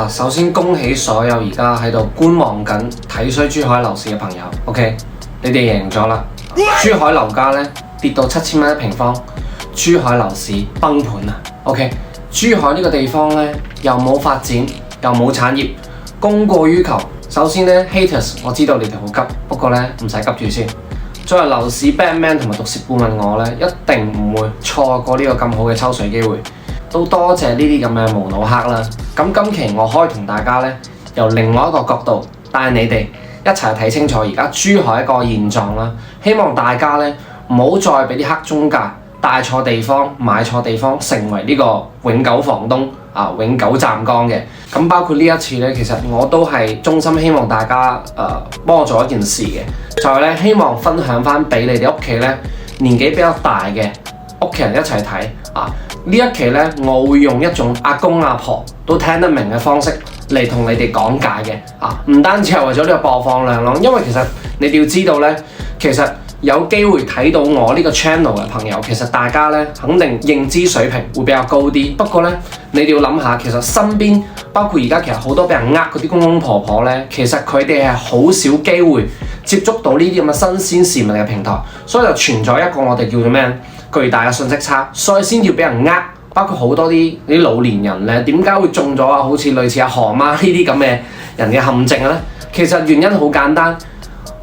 首先恭喜所有而家喺度觀望緊睇衰珠海樓市嘅朋友，OK， 你哋贏咗啦！珠海樓價咧跌到7000蚊一平方，珠海樓市崩盤啊！OK， 珠海呢個地方咧又冇發展，又冇產業，供過於求。首先咧 haters， 我知道你哋好急，不過咧唔使急住先。作為樓市 Batman 同埋毒舌顧問我咧，一定唔會錯過呢個咁好嘅抽水機會。都多謝呢啲咁嘅無腦客啦。咁今期我可以同大家咧由另外一個角度帶你哋一齊睇清楚而家珠海一個現狀啦。希望大家咧唔好再俾啲黑中介帶錯地方、買錯地方，成為呢個永久房東永久站崗嘅。咁包括呢一次咧，其實我都係衷心希望大家幫我做一件事嘅，就係咧希望分享翻俾你哋屋企咧年紀比較大嘅屋企人一齊睇呢一期咧，我會用一種阿公阿婆都聽得明嘅方式嚟同你哋講解嘅，唔單止係為咗呢個播放量咯，因為其實你哋要知道咧，其實有機會睇到我呢個 channel 嘅朋友，其實大家咧肯定認知水平會比較高啲。不過咧，你哋要諗下，其實身邊包括而家其實好多俾人嗰啲公公婆婆咧，其實佢哋係好少機會接觸到呢啲咁嘅新鮮事物嘅平台，所以就存在一個我哋叫做咩？巨大嘅信息差，所以先要俾人包括好多啲老年人咧，點解會中咗好似類似阿何媽呢啲咁嘅人嘅陷阱咧？其實原因好簡單，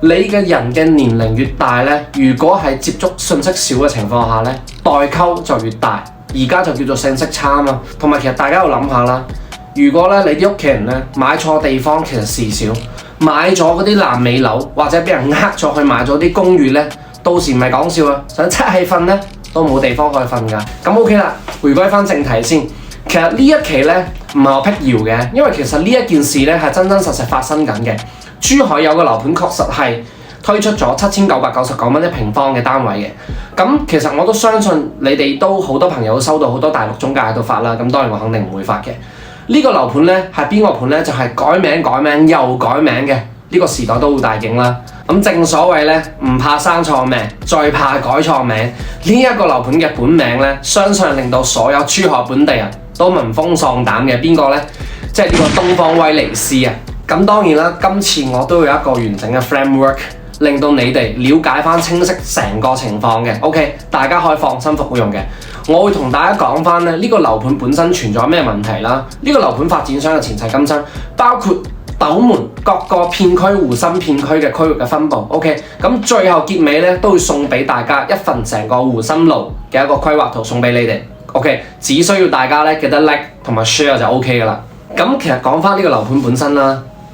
你嘅人嘅年齡越大咧，如果係接觸信息少嘅情況下咧，代溝就越大。而家就叫做信息差啊嘛。同埋其實大家要諗下啦，如果咧你啲屋企人咧買錯地方，其實事少，買咗嗰啲爛尾樓或者俾人咗去買咗啲公寓咧，到時唔係講笑啊，想七氣瞓咧都冇地方可以瞓㗎。咁 OK 啦，回歸翻正題先。其實呢一期咧唔係我辟謠嘅，因為其實呢一件事咧係真真實實發生緊嘅。珠海有個樓盤確實係推出咗7999蚊一平方嘅單位嘅。咁其實我都相信你哋都好多朋友收到好多大陸中介喺度發啦。咁當然我肯定唔會發嘅。呢個樓盤咧係邊個盤咧？就係改名又改名嘅呢個時代都會大景啦。咁正所謂咧，唔怕生錯命，最怕改錯名。呢一個樓盤嘅本名咧，相信令到所有珠海本地人都聞風喪膽嘅。邊個咧？即係呢個東方威尼斯啊！咁當然啦，今次我都會有一個完整嘅 framework，令到你哋了解翻清晰成個情況嘅。OK， 大家可以放心服用嘅。我會同大家講翻咧，呢個樓盤本身存在咩問題啦？呢個樓盤發展商嘅前世今生，包括斗門各個片區、湖心片區嘅區域嘅分佈 ，OK， 咁最後結尾咧都會送俾大家一份成個湖心路嘅一個規劃圖送俾你哋 ，OK， 只需要大家咧記得 like 同埋 share 就 OK 噶啦。咁其實講翻呢個樓盤本身啦，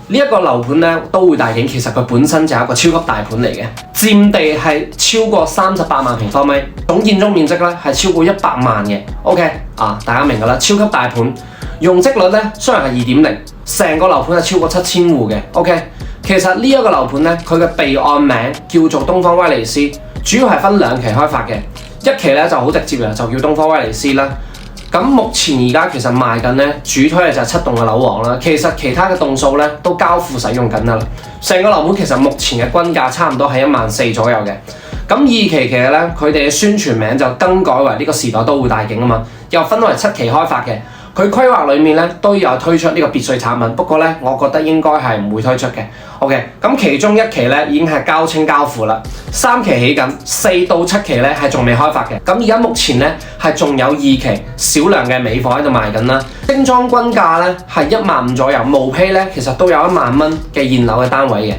呢一個樓盤咧都會大景，其實佢本身就係一個超級大盤嚟嘅，佔地係超過38萬平方米，總建築面積咧係超過100萬嘅 ，OK， 大家明噶啦，超級大盤。容積率咧雖然係2.0，成個樓盤係超過7000戶嘅。OK， 其實呢一個樓盤咧，佢嘅備案名叫做東方威尼斯，主要係分2期開發嘅。一期咧就好直接嘅，就叫東方威尼斯啦。咁目前而家其實賣緊咧，主推嘅就係7棟嘅樓王啦。其實其他嘅棟數咧都交付使用緊啦。成個樓盤其實目前嘅均價差唔多係14000左右嘅。咁2期其實咧，佢哋嘅宣傳名就更改為呢個時代都會大景啊嘛，又分為7期開發嘅。佢規劃裏面咧都有推出呢個別墅產品，不過咧我覺得應該係唔會推出嘅。OK， 咁其中1期咧已經係交清交付啦，3期起緊，4到7期咧係仲未開發嘅。咁而家目前咧係仲有2期少量嘅尾貨喺度賣緊啦。精裝均價咧係15000左右，毛坯咧其實都有10000蚊嘅現樓嘅單位嘅。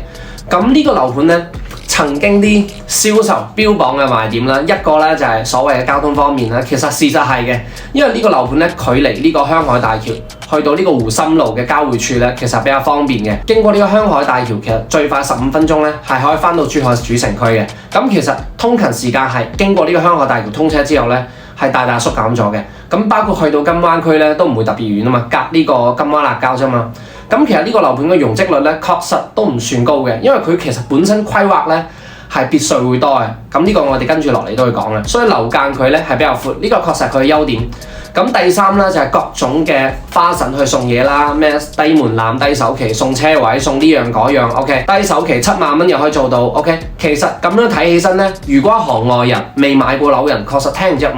咁呢個樓盤咧，曾經啲銷售標榜嘅賣點啦，一個咧就係所謂嘅交通方面啦，其實事實係嘅，因為呢個樓盤咧距離呢個香海大橋去到呢個湖心路嘅交匯處咧，其實比較方便嘅。經過呢個香海大橋，其實最快15分鐘咧係可以翻到珠海主城區嘅。咁其實通勤時間係經過呢個香海大橋通車之後咧，係大大縮減咗嘅。咁包括去到金灣區咧都唔會特別遠啊嘛，隔呢個金灣辣椒啫嘛。咁其實呢個樓盤嘅容積率咧確實都唔算高嘅，因為佢其實本身規劃咧係別墅會多嘅。咁呢個我哋跟住落嚟都會講嘅，所以樓間佢咧係比較闊，呢個確實佢嘅優點。咁第三咧就係各種嘅花神去送嘢啦，咩低門檻、低首期、送車位、送呢樣嗰樣 ，OK， 低首期7萬蚊又可以做到 ，OK。其實咁樣睇起身咧，如果行外人未買過樓人，確實聽完之後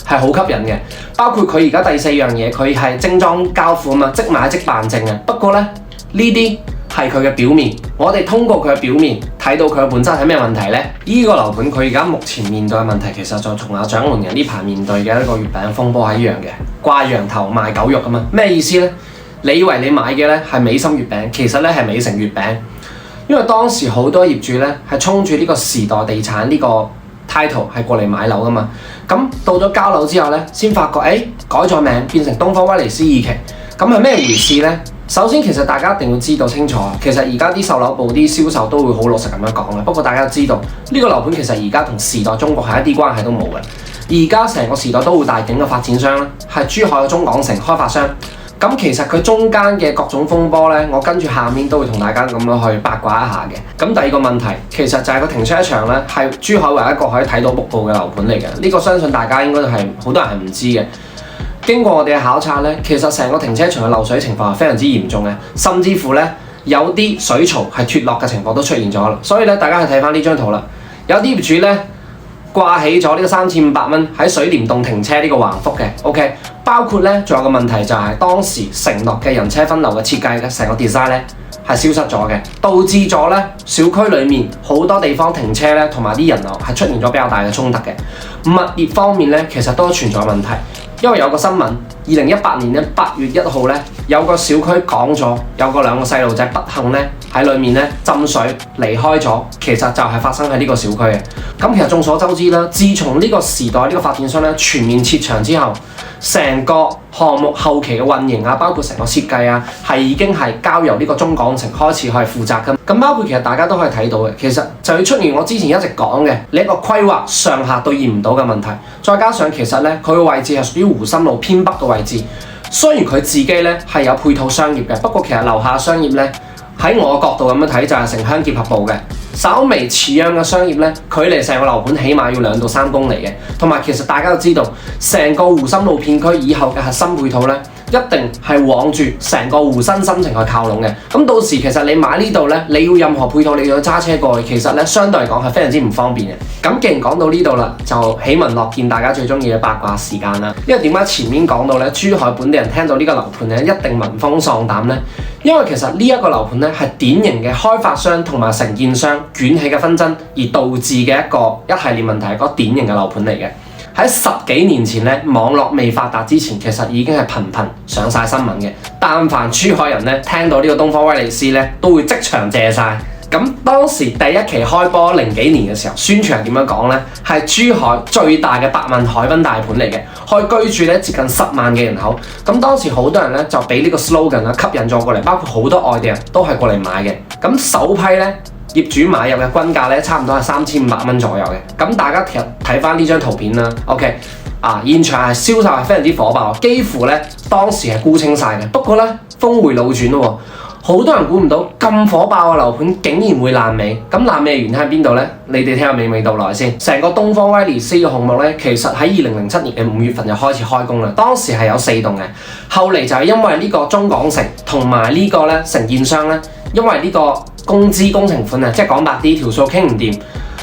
係好吸引嘅。包括佢而家第4樣嘢，佢係精裝交付啊嘛，即買即辦證嘅。不過咧，呢啲係佢嘅表面，我哋通過佢嘅表面睇到佢嘅本質係咩問題呢？呢個樓盤佢而家目前面對嘅問題，其實就同阿掌門人呢排面對嘅一個月餅風波係一樣嘅，掛羊頭賣狗肉咁嘛。咩意思呢？你以為你買嘅咧係美心月餅，其實咧係美城月餅，因為當時好多業主咧係衝住呢個時代地產呢個 title 係過嚟買樓噶嘛。咁到咗交樓之後咧，先發覺改咗名變成東方威尼斯二期，咁係咩回事呢？首先，其實大家一定要知道清楚，其實而家啲售樓部啲銷售都會好老實咁樣講嘅。不過大家都知道呢個樓盤其實而家同時代中國係一啲關係都冇嘅。而家成個時代都會大景嘅發展商咧，係珠海嘅中港城開發商。咁其實佢中間嘅各種風波咧，我跟住下面都會同大家咁樣去八卦一下嘅。咁第二個問題，其實就係個停車場咧，係珠海唯一一個可以睇到瀑布嘅樓盤嚟嘅。呢個相信大家應該係好多人係唔知嘅。經過我哋嘅考察咧，其實成個停車場嘅漏水情況係非常之嚴重嘅，甚至乎咧有啲水槽係脫落嘅情況都出現咗啦。所以咧，大家去睇翻呢張圖啦，有啲業主咧掛起咗呢個3500蚊喺水簾洞停車呢個橫幅嘅 ，OK。包括咧，仲有個問題就係當時承諾嘅人車分流嘅設計嘅成個 design 咧係消失咗嘅，導致咗咧小區裡面好多地方停車咧同埋啲人流係出現咗比較大嘅衝突嘅。物業方面咧，其實都存在問題，因為有個新聞，2018年咧8月1號咧有個小區講咗有個2個細路仔不幸咧喺裡面咧浸水離開咗，其實就係發生喺呢個小區嘅。咁其實眾所周知啦，自從呢個時代呢個發展商咧全面撤場之後，成個項目後期嘅運營啊，包括成個設計啊，係已經係交由呢個中港城開始去負責嘅。咁包括其實大家都可以睇到嘅，其實就要出現我之前一直講嘅你一個規劃上下對應唔到嘅問題。再加上其實咧，佢嘅位置係屬於湖心路偏北嘅位置，雖然佢自己咧係有配套商業嘅，不過其實樓下商業咧喺我嘅角度咁樣睇就係城鄉結合部嘅。稍微似樣嘅商業咧，距離成個樓盤起碼要2到3公里嘅，同埋其實大家都知道，成個湖心路片區以後嘅核心配套咧，一定係往住成個湖新新城去靠攏嘅。咁到時其實你買呢度咧，你要任何配套，你要揸車過去，其實咧相對嚟講係非常之唔方便嘅。咁既然講到呢度啦，就喜聞樂見大家最中意嘅八卦時間啦。因為點解前面講到咧，珠海本地人聽到呢個樓盤咧，一定聞風喪膽咧？因為其實呢一個樓盤咧係典型嘅開發商同埋承建商捲起嘅紛爭而導致嘅一系列問題，係個典型嘅樓盤嚟嘅。喺10幾年前咧，網絡未發達之前，其實已經係頻頻上晒新聞嘅。但凡珠海人咧聽到呢個東方威尼斯咧，都會即場謝晒。咁當時第一期開波0幾年嘅時候，宣傳係點樣講呢？係珠海最大嘅8萬海濱大盤嚟嘅，可以居住咧接近10萬嘅人口。咁當時好多人咧就俾呢個 slogan 吸引咗過嚟，包括好多外地人都係過嚟買嘅。咁首批咧業主買入嘅均價咧差唔多係3500蚊左右嘅。咁大家其實睇翻呢張圖片啦 ，OK 啊，現場係銷售係非常之火爆，幾乎咧當時係沽清晒嘅。不過咧峰回路轉咯。好多人估唔到咁火爆嘅樓盤竟然會爛尾，咁爛尾嘅原因喺邊度呢？你哋聽下娓娓道來先。成個東方威尼斯嘅項目呢，其實喺2007年嘅5月份就開始開工啦。當時係有4棟嘅，後嚟就係因為呢個中港城同埋呢個咧承建商呢，因為呢個工資工程款啊，即係講白啲條數傾唔掂，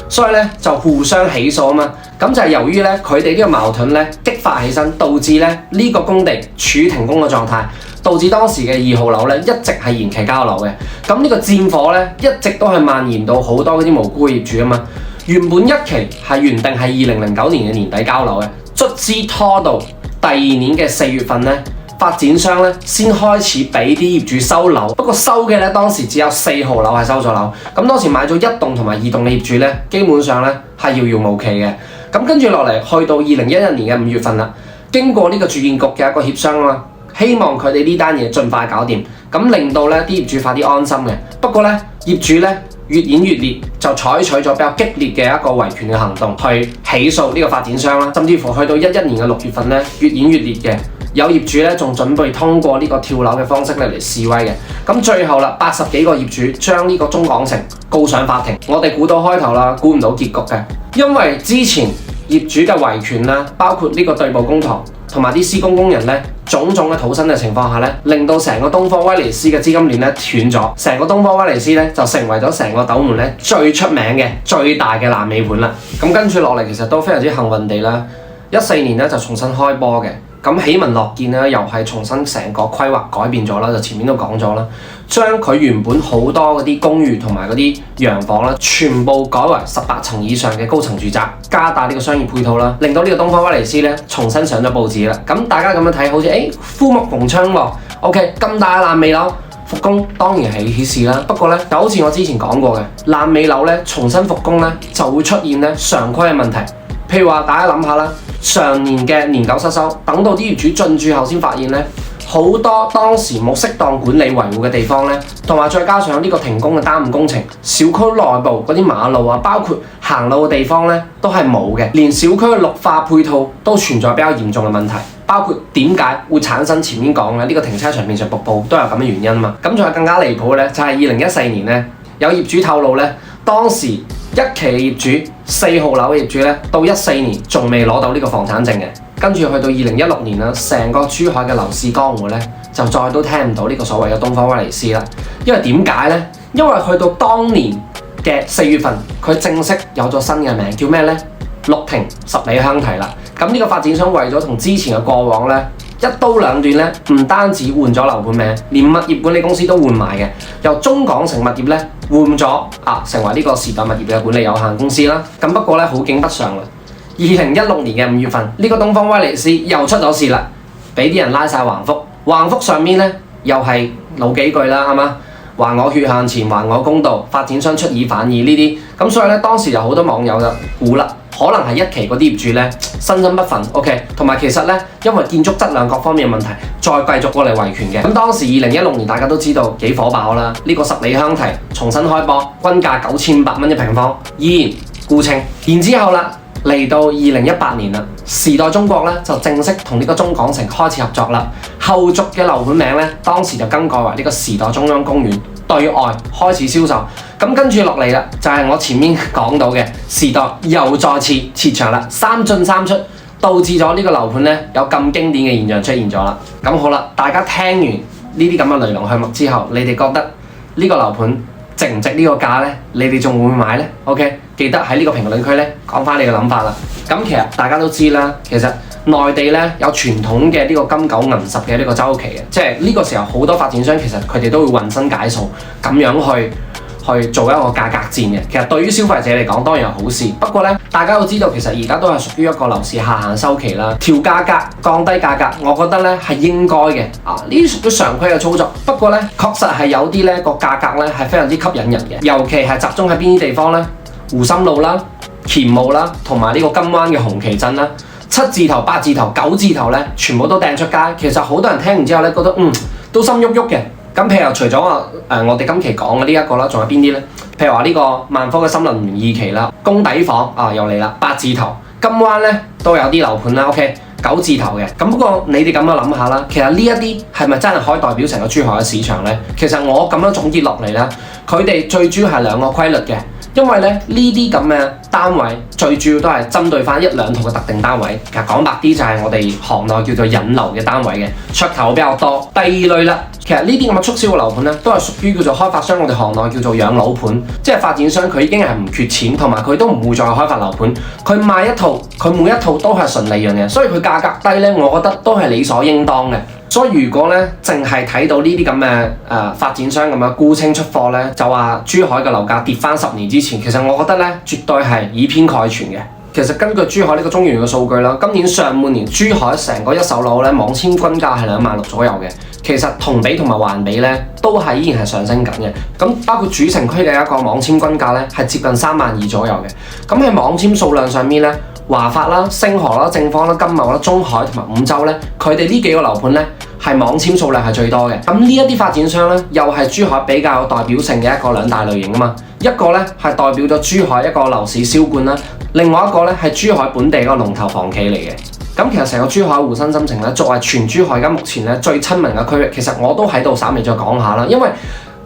所以咧就互相起訴啊嘛。咁就係由於咧佢哋呢個矛盾咧激發起身，導致咧呢個工地處停工嘅狀態。導致當時嘅2號樓咧一直係延期交樓嘅，咁呢個戰火咧一直都係蔓延到好多嗰啲無辜嘅業主啊嘛。原本一期係原定係2009年嘅年底交樓嘅，卒之拖到第2年嘅4月份咧，發展商咧先開始俾啲業主收樓。不過收嘅咧當時只有4號樓係收咗樓，咁當時買咗1棟同埋2棟嘅業主咧，基本上咧係遙遙無期嘅。咁跟住落嚟去到2011年嘅5月份啦，經過呢個住建局嘅一個協商啊嘛。希望佢哋呢單嘢盡快搞掂，咁令到咧啲業主快啲安心嘅。不過咧業主咧越演越烈，就採取咗比較激烈嘅一個維權嘅行動去起訴呢個發展商啦。甚至乎去到11年嘅6月份咧，越演越烈嘅，有業主咧仲準備通過呢個跳樓嘅方式嚟示威嘅。咁最後啦，80幾個業主將呢個中港城告上法庭。我哋估到開頭啦，估唔到結局嘅，因為之前業主嘅維權啦，包括呢個對簿公堂同埋啲施工工人咧，種種嘅討薪嘅情況下咧，令到成個東方威尼斯嘅資金鏈咧斷咗，成個東方威尼斯咧就成為咗成個斗門咧最出名嘅最大嘅爛尾盤啦。咁跟住落嚟，其實都非常之幸運地啦，14年咧就重新開波嘅。咁喜聞樂見咧，又係重新成個規劃改變咗啦，就前面都講咗啦，將佢原本好多嗰啲公寓同埋嗰啲洋房啦，全部改為18層以上嘅高層住宅，加大呢個商業配套啦，令到呢個東方威尼斯咧重新上咗報紙啦。咁大家咁樣睇，好似枯木逢春喎。OK， 咁大嘅爛尾樓復工當然係喜事啦。不過咧，就好似我之前講過嘅，爛尾樓咧重新復工咧就會出現咧常規嘅問題。譬如話，大家諗下啦，上年嘅年久失修，等到啲業主進駐後先發現咧，好多當時冇適當管理維護嘅地方咧，同埋再加上呢個停工嘅耽誤工程，小區內部嗰啲馬路啊，包括行路嘅地方咧，都係冇嘅，連小區嘅綠化配套都存在比較嚴重嘅問題，包括點解會產生前面講嘅呢個停車場面上瀑布都有咁嘅原因嘛。咁仲有更加離譜嘅咧，就係2014年咧，有業主透露咧，當時一期業主4號樓嘅業主咧，到14年仲未攞到呢個房產證嘅，跟住去到2016年啦，成個珠海嘅樓市江湖咧，就再都聽唔到呢個所謂嘅東方威尼斯啦。因為點解咧？因為去到當年嘅4月份，佢正式有咗新嘅名，叫咩咧？綠庭十里香堤啦。咁呢個發展商為咗同之前嘅過往咧一刀兩斷咧，唔單止換咗樓盤名，連物業管理公司都換埋嘅，由中港城物業咧換咗成為呢個時代物業嘅管理有限公司啦。咁不過咧好景不常啦，2016年嘅5月份，呢個東方威尼斯又出咗事啦，俾啲人拉晒橫幅，橫幅上面咧又係老幾句啦，係嘛？還我血汗錢，還我公道，發展商出爾反爾呢啲，咁所以咧當時就好多網友就估啦，可能係一期嗰啲業主咧身心不忿 ，OK， 同埋其實咧因為建築質量各方面嘅問題，再繼續過嚟維權嘅。咁當時2016年大家都知道幾火爆啦，呢個十里香堤重新開播，均價9500蚊一平方，依然沽清。然之後啦，嚟到2018年啦，時代中國咧就正式同呢個中港城開始合作啦。後續嘅樓盤名咧，當時就更改為呢個時代中央公園，對外開始銷售。咁跟住落嚟啦，就係我前面講到嘅時代又再次撤場啦，3進3出，導致咗呢個樓盤咧有咁經典嘅現象出現咗啦。咁好啦，大家聽完呢啲咁嘅來龍去脈之後，你哋覺得呢個樓盤值唔值呢個價呢？你哋仲會唔會買呢？ OK， 記得喺呢個評論區咧講翻你嘅諗法啦。咁其實大家都知啦，其實內地咧有傳統嘅呢個金九銀十嘅呢個週期嘅，即係呢個時候好多發展商其實佢哋都會渾身解數咁樣去做一個價格戰嘅。其實對於消費者嚟講當然係好事，不過咧大家都知道其實而家都係屬於一個樓市下行週期啦，調價格降低價格，我覺得咧係應該嘅呢啲屬於常規嘅操作。不過咧確實係有啲咧個價格咧係非常之吸引人嘅，尤其係集中喺邊啲地方咧？湖心路啦、乾務啦，同埋呢個金灣嘅紅旗鎮啦，7字頭、8字頭、9字頭咧，全部都掟出街。其實好多人聽完之後咧，覺得都心喐喐嘅。咁譬如除咗我哋今期講嘅呢一個啦，仲有邊啲咧？譬如話呢個萬科嘅森林園2期啦，工底房又嚟啦，8字頭。金灣咧都有啲樓盤啦 ，OK， 9字頭嘅。咁不過你哋咁樣諗下啦，其實呢一啲係咪真係可以代表成個珠海嘅市場咧？其實我咁樣總結落嚟咧，佢哋最主要係兩個規律嘅。因為咧呢啲咁嘅單位最主要都係針對翻1、2套嘅特定單位，其實講白啲就係我哋行內叫做引流嘅單位嘅，噱頭比較多。第二類啦，其實呢啲咁嘅促銷嘅樓盤咧，都係屬於叫做開發商，我哋行內叫做養老盤，即係發展商佢已經係唔缺錢，同埋佢都唔會再開發樓盤，佢賣一套，佢每一套都係純利潤嘅，所以佢價格低咧，我覺得都係理所應當嘅。所以如果咧淨係睇到呢啲咁嘅發展商咁樣沽清出貨咧，就話珠海嘅樓價跌翻10年之前，其實我覺得咧絕對係以偏概全嘅。其實根據珠海呢個中原嘅數據啦，今年上半年珠海成個一手樓咧網簽均價係26000左右嘅，其實同比同埋環比咧都係依然係上升緊嘅。咁包括主城區嘅一個網簽均價咧係接近32000左右嘅。咁喺網簽數量上面咧，華發啦、星河啦、正方啦、金茂啦、中海同埋五洲咧，佢哋呢幾個樓盤咧係網簽數量係最多嘅。咁呢一啲發展商咧，又係珠海比較有代表性嘅一個兩大類型啊嘛。一個咧係代表咗珠海一個樓市銷冠啦，另外一個咧係珠海本地一個龍頭房企嚟嘅。咁其實成個珠海滬新深城咧，作為全珠海而家目前咧最親民嘅區域，其實我都喺度稍微再講下啦，因為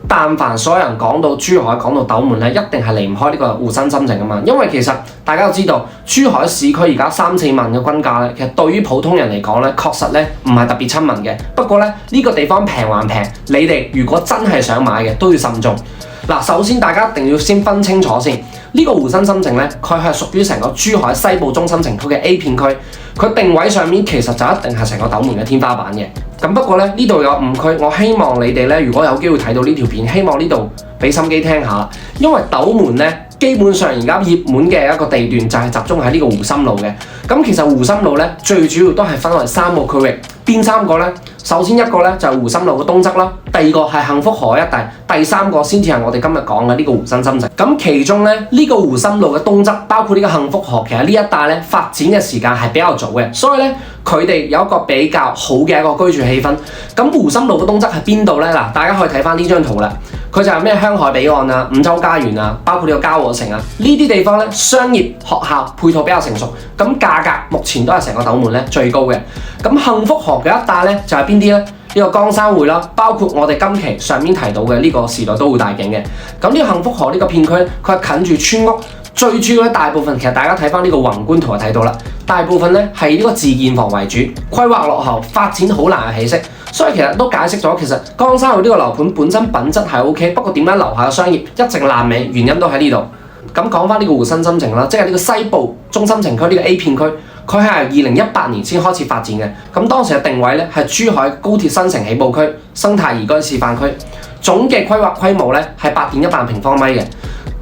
但凡所有人講到珠海講到斗門咧，一定係離唔開呢個滬新深城噶嘛。因為其實大家都知道，珠海市區而家3、4萬嘅均價咧，其實對於普通人嚟講咧，確實咧唔係特別親民嘅。不過咧呢個地方平還平，你哋如果真係想買嘅，都要慎重。嗱，首先大家一定要先分清楚先，呢個滬新深城咧，佢係屬於成個珠海西部中心城區嘅 A 片區。佢定位上面其實就一定係成個斗門嘅天花板嘅。咁不過咧，呢度有誤區，我希望你哋咧，如果有機會睇到呢條片，希望呢度俾心機聽下，因為斗門咧基本上而家熱門嘅一個地段就係集中喺呢個湖心路嘅。咁其實湖心路咧最主要都係分為3個區域，邊3個咧？首先一個咧就係湖心路嘅東側啦，第二個係幸福河一帶，第3個先至係我哋今日講嘅呢個湖新深城。咁其中咧呢個湖心路嘅東側，包括呢個幸福河，其實呢一帶咧發展嘅時間係比較早嘅，所以咧佢哋有一個比較好嘅一個居住氣氛。咁湖心路嘅東側係邊度咧？嗱，大家可以睇翻呢張圖啦。佢就係咩香海彼岸啊、五洲家園啊，包括呢個嘉禾城啊，呢啲地方咧商業學校配套比較成熟，咁價格目前都係成個斗門咧最高嘅。咁幸福河嘅一帶咧就係邊啲咧？呢個江山匯啦，包括我哋今期上面提到嘅呢個時代都會大景嘅。咁呢個幸福河呢個片區，佢係近住村屋，最主要咧大部分其實大家睇翻呢個宏觀圖就睇到啦，大部分咧係呢個自建房為主，規劃落後，發展好難起色。所以其實都解釋咗，其實江山匯呢個樓盤本身品質係 OK， 不過點解樓下嘅商業一直爛尾，原因都喺呢度。咁講翻呢個湖新深城啦，即係呢個西部中心城區呢個 A 片區，佢係由2018年先開始發展嘅。咁當時嘅定位咧係珠海高鐵新城起步區、生態宜居示範區，總嘅規劃規模咧係8.1萬平方米嘅。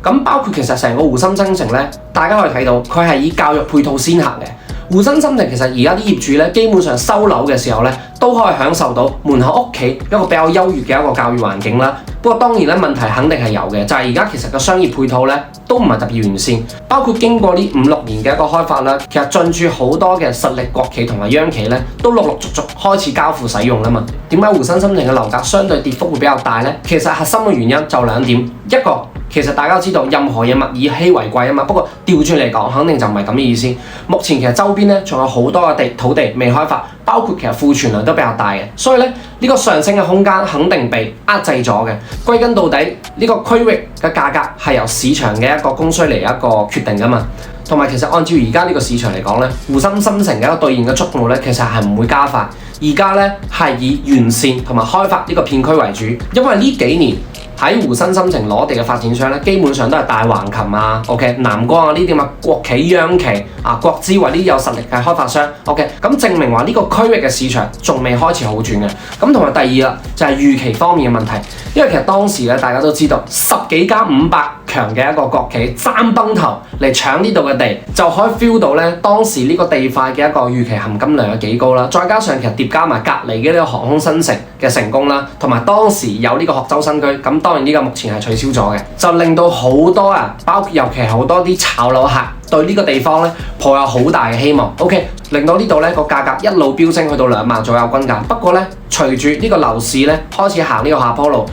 咁包括其實成個湖新深城咧，大家可以睇到佢係以教育配套先行嘅。湖新深城其實而家啲業主咧，基本上收樓嘅時候咧，都可以享受到門口屋企一個比較優越嘅一個教育環境啦。不過當然咧，問題肯定係有嘅，就係而家其實個商業配套咧都唔係特別完善，包括經過呢5-6年嘅一個開發啦，其實進駐好多嘅實力國企同埋央企咧，都陸陸續續開始交付使用啦嘛。點解湖新深城嘅樓價相對跌幅會比較大咧？其實核心嘅原因就2點，一個其實大家都知道任何嘢物以稀為貴啊嘛，不過調轉嚟講，肯定就唔係咁嘅意思。目前其實周邊咧仲有好多嘅土地未開發，包括其實庫存量都比較大嘅，所以咧呢個上升嘅空間肯定被壓制咗嘅。歸根到底，呢個區域嘅價格係由市場嘅一個供需嚟一個決定噶嘛。同埋其實按照而家呢個市場嚟講咧，湖新深城嘅一個兌現嘅速度咧，其實係唔會加快。而家咧係以完善同埋開發呢個片區為主，因為呢幾年喺湖新深城攞地嘅發展商咧，基本上都係大橫琴啊、OK 南光啊呢啲咁嘅國企央企啊、國資委呢啲有實力嘅開發商 OK， 咁證明話呢個區域嘅市場仲未開始好轉嘅。咁同埋第二啦，就係預期方面嘅問題，因為其實當時咧大家都知道10幾家500強嘅一個國企爭崩頭嚟搶呢度嘅地，就可以 feel 到咧當時呢個地塊嘅一個預期含金量有幾高啦。再加上其實疊加埋隔離嘅呢個航空新城嘅成功啦，同埋當時有呢個鶴洲新區，咁當然呢個目前係取消咗嘅，就令到好多人，包括尤其係好多啲炒樓客對呢個地方咧抱有好大嘅希望。OK， 令到呢度咧個價格一路飆升去到2萬左右均價。不過咧，隨住呢個樓市咧開始行呢個下坡路，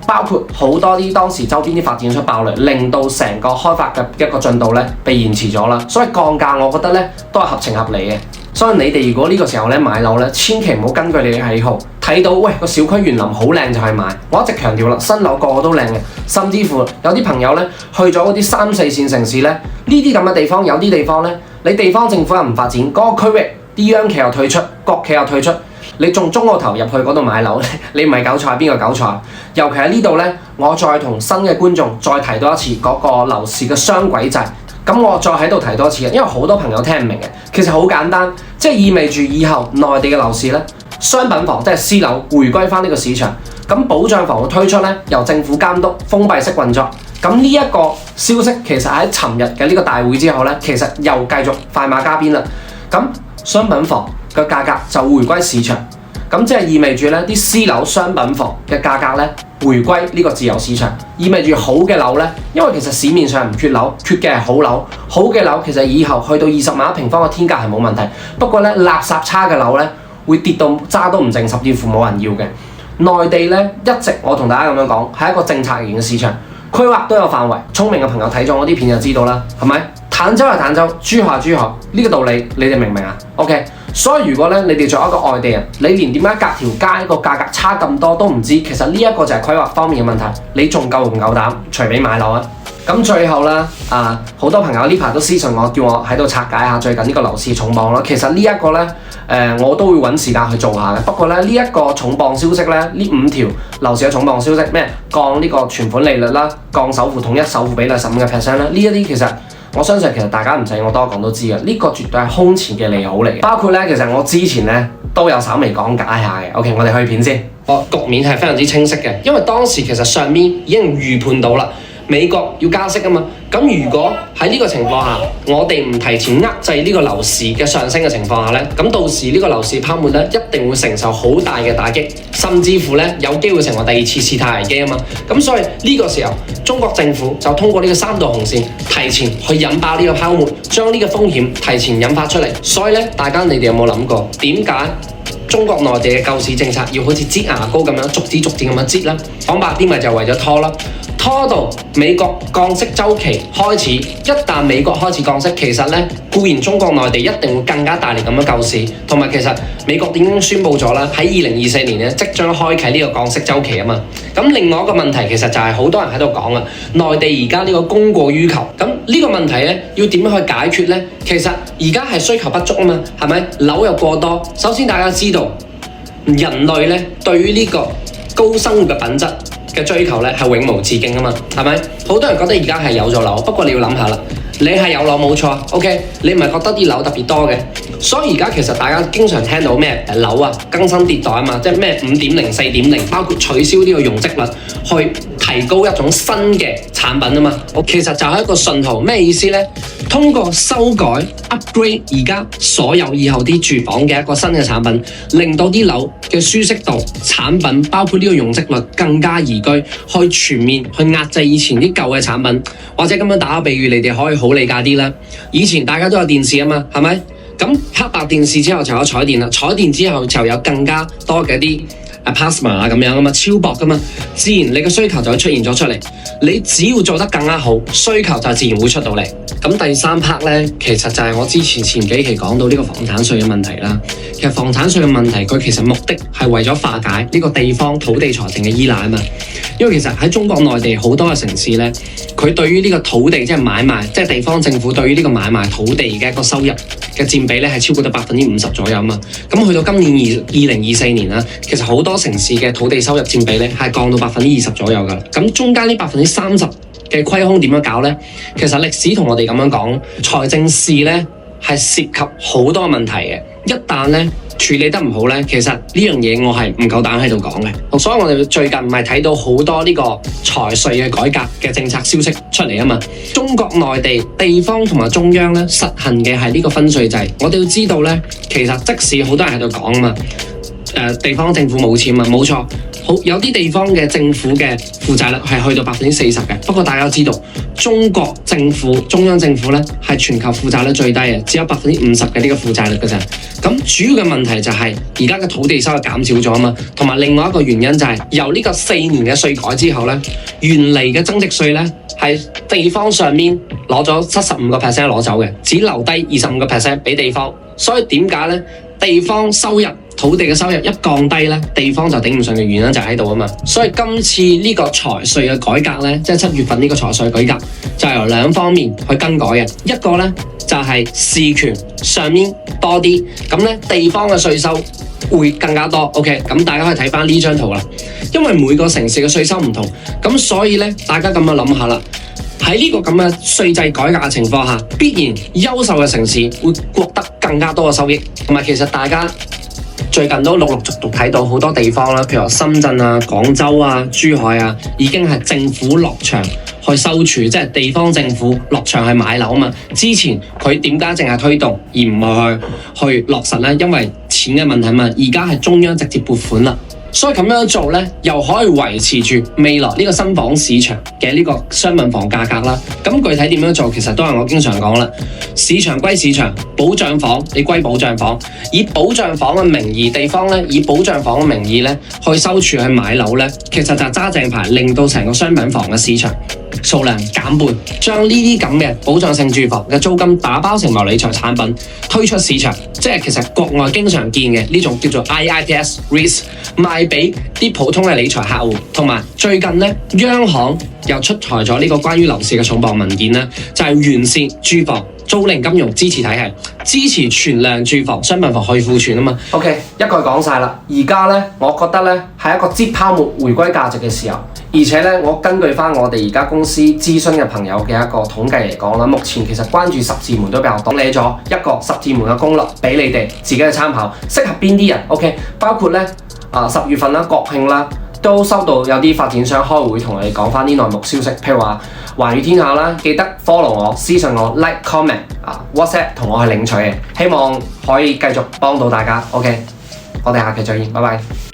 包括好多啲當時周邊啲發展商爆雷，令到成個開發嘅一個進度咧被延遲咗啦。所以降價，我覺得咧都係合情合理嘅。所以你哋如果呢個時候咧買樓咧，千祈唔好根據你嘅喜好睇到喂個小區園林好靚就去買。我一直強調啦，新樓個個都靚嘅，甚至乎有啲朋友咧去咗嗰啲3、4線城市咧，呢啲咁嘅地方，有啲地方咧，你地方政府又唔發展，嗰個區域啲央企又退出，國企又退出，你仲中個頭入去嗰度買樓，你唔係韭菜邊個韭菜？尤其喺呢度咧，我再同新嘅觀眾再提多一次嗰個樓市嘅雙軌制。咁我再喺度提多一次，因為好多朋友聽唔明嘅，其實好簡單，即係意味住以後內地嘅樓市咧，商品房即係私樓回歸翻呢個市場，咁保障房嘅推出咧，由政府監督，封閉式運作。咁呢一個消息其實喺尋日嘅呢個大會之後咧，其實又繼續快馬加鞭啦。咁商品房嘅價格就回歸市場，咁即係意味住咧啲私樓商品房嘅價格咧回歸呢個自由市場，意味住好嘅樓咧，因為其實市面上唔缺樓，缺嘅係好樓。好嘅樓其實以後去到20萬一平方嘅天價係冇問題，不過咧垃圾差嘅樓咧會跌到渣都唔剩，甚至乎冇人要嘅。內地咧一直我同大家咁樣講係一個政策型嘅市場，規劃都有範圍。聰明嘅朋友睇咗我啲片就知道啦，係咪？坦洲係坦洲，珠海係珠海，呢個道理你哋明唔明啊 ？OK。所以如果咧你哋作為一個外地人，你連點解隔條街個價格差咁多都唔知，其實呢一個就係規劃方面嘅問題。你仲夠唔夠膽隨便買樓啊？咁最後啦，好多朋友呢排都私信我，叫我喺度拆解下最近呢個樓市重磅咯。其實呢一個咧，我都會揾時間去做下嘅。不過咧呢一個重磅消息咧，呢5條樓市嘅重磅消息咩？降呢個存款利率啦，降首付統一首付比例15%啦，呢一啲其實我相信其實大家唔使我多講都知嘅，呢個絕對係空前嘅利好嚟嘅。包括咧，其實我之前咧都有稍微講解下嘅。OK， 我哋去片先。局面係非常之清晰嘅，因為當時其實上面已經預判到啦，美國要加息啊嘛。咁如果喺呢個情況下，我哋唔提前遏制呢個樓市嘅上升嘅情況下咧，咁到時呢個樓市泡沫咧一定會承受好大嘅打擊，甚至乎咧有機會成為第二次次貸危機啊嘛。咁所以呢個時候，中國政府就通過呢個3道紅線，提前去引爆呢個泡沫，將呢個風險提前引發出嚟。所以咧，大家你哋有冇諗過點解中國內地嘅救市政策要好似擠牙膏咁樣逐漸咁樣擠啦？講白啲咪就為咗拖啦。拖到美國降息週期開始，一旦美國開始降息，其實咧固然中國內地一定會更加大力咁樣救市，同埋其實美國已經宣布咗啦，喺2024年咧即將開啟呢個降息週期啊嘛。咁另外一個問題其實就係好多人喺度講啊，內地而家呢個供過於求，咁呢個問題咧要點樣去解決咧？其實而家係需求不足啊嘛，係咪？樓又過多。首先大家知道，人類咧對於呢個高生活嘅品質嘅追求咧係永無止境啊嘛，係咪？好多人覺得而家係有咗樓，不過你要諗下啦，你係有樓冇錯 ，OK， 你唔係覺得啲樓特別多嘅，所以而家其實大家經常聽到咩樓啊更新迭代啊嘛，即係咩5.0、4.0，包括取消呢個容積率，去提高一種新嘅產品啊嘛。其實就係一個信號，咩意思咧？通過修改 upgrade 而家所有以後啲住房嘅一個新嘅產品，令到啲樓嘅舒適度、產品包括呢個容積率更加宜居，去全面去壓制以前啲舊嘅產品。或者咁樣打個比喻，你哋可以好理解啲啦。以前大家都有電視啊嘛，係咪？咁黑白電視之後就有彩電啦，彩電之後就有更加多嘅啲plasma 啊咁樣啊嘛，超薄噶嘛，自然你嘅需求就會出現咗出嚟。你只要做得更加好，需求就自然會出到嚟。咁第3 part 咧，其實就係我之前幾期講到呢個房產稅嘅問題啦。其實房產稅嘅問題，佢其實目的係為咗化解呢個地方土地財政嘅依賴啊嘛。因為其實喺中國內地好多嘅城市咧，佢對於呢個土地即係買賣，即係地方政府對於呢個買賣土地嘅一個收入嘅佔比咧係超過咗50%左右啊嘛。咁去到今年2024年啦，其實好多城市嘅土地收入佔比咧係降到20%左右噶啦。咁中間呢30%嘅虧空點樣搞呢？其實歷史同我哋咁樣講，財政事呢係涉及好多問題嘅。一旦呢處理得唔好呢，其實呢樣嘢我係唔夠膽喺度講嘅。所以我哋最近咪睇到好多呢個財稅嘅改革嘅政策消息出嚟啊嘛。中國內地地方同埋中央呢實行嘅係呢個分稅制。我哋要知道呢，其實即使好多人喺度講啊嘛。地方政府冇錢嘛，冇錯，好有啲地方嘅政府嘅負債率係去到40%嘅。不過大家都知道，中國政府中央政府咧係全球負債率最低嘅，只有50%嘅呢個負債率嘅啫。咁主要嘅問題就係而家嘅土地收入減少咗啊嘛，同埋另外一個原因就係由呢個4年嘅稅改之後咧，原嚟嘅增值稅咧係地方上面攞咗75%攞走嘅，只留低25%俾地方。所以點解咧？地方收入土地嘅收入一降低咧，地方就頂唔順嘅原因就喺度啊嘛。所以今次呢個財稅嘅改革咧，即係7月份呢個財稅改革，就係由2方面去更改嘅。一個咧就係事權上面多啲，咁咧地方嘅稅收會更加多。OK， 咁大家可以睇翻呢張圖啦。因為每個城市嘅稅收唔同，咁所以咧大家咁樣諗下啦。喺呢個咁嘅稅制改革嘅情況下，必然優秀嘅城市會獲得更加多嘅收益，同埋其實大家最近都陸陸續續睇到好多地方啦，譬如話深圳啊、廣州啊、珠海啊，已經係政府落場去收儲，即係地方政府落場去買樓啊嘛。之前佢點解淨係推動而唔係去落實呢？因為錢嘅問題嘛。而家係中央直接撥款啦。所以咁樣做呢，又可以維持住未來呢個新房市場嘅呢個商品房價格啦。咁具體點樣做，其實都係我經常講啦。市場歸市場，保障房你歸保障房，以保障房嘅名義，地方呢以保障房嘅名義呢去收儲去買樓呢，其實就揸正牌，令到成個商品房嘅市場數量減半，將呢啲咁嘅保障性住房嘅租金打包成為理財產品推出市場，即係其實國外經常見嘅呢種叫做 IIPS REITs 賣俾啲普通嘅理財客戶。同埋最近呢，央行又出台咗呢個關於樓市嘅重磅文件啦，就係完善住房租賃金融支持體系，支持存量住房、商品房去庫存啊嘛。OK， 一句講晒啦。而家呢，我覺得呢係一個擠泡沫回歸價值嘅時候。而且呢，我根據翻我哋而家公司諮詢嘅朋友嘅一個統計嚟講啦，目前其實關注十字門都比較多，列咗一個十字門嘅攻略俾你哋自己去參考，適合邊啲人 ？OK， 包括呢10月份啦、國慶啦，都收到有啲發展商開會同你講翻啲內幕消息，譬如話寰宇天下啦，記得 follow 我、私信我、like、comment WhatsApp 同我去領取嘅，希望可以繼續幫到大家。OK， 我哋下期再見，拜拜。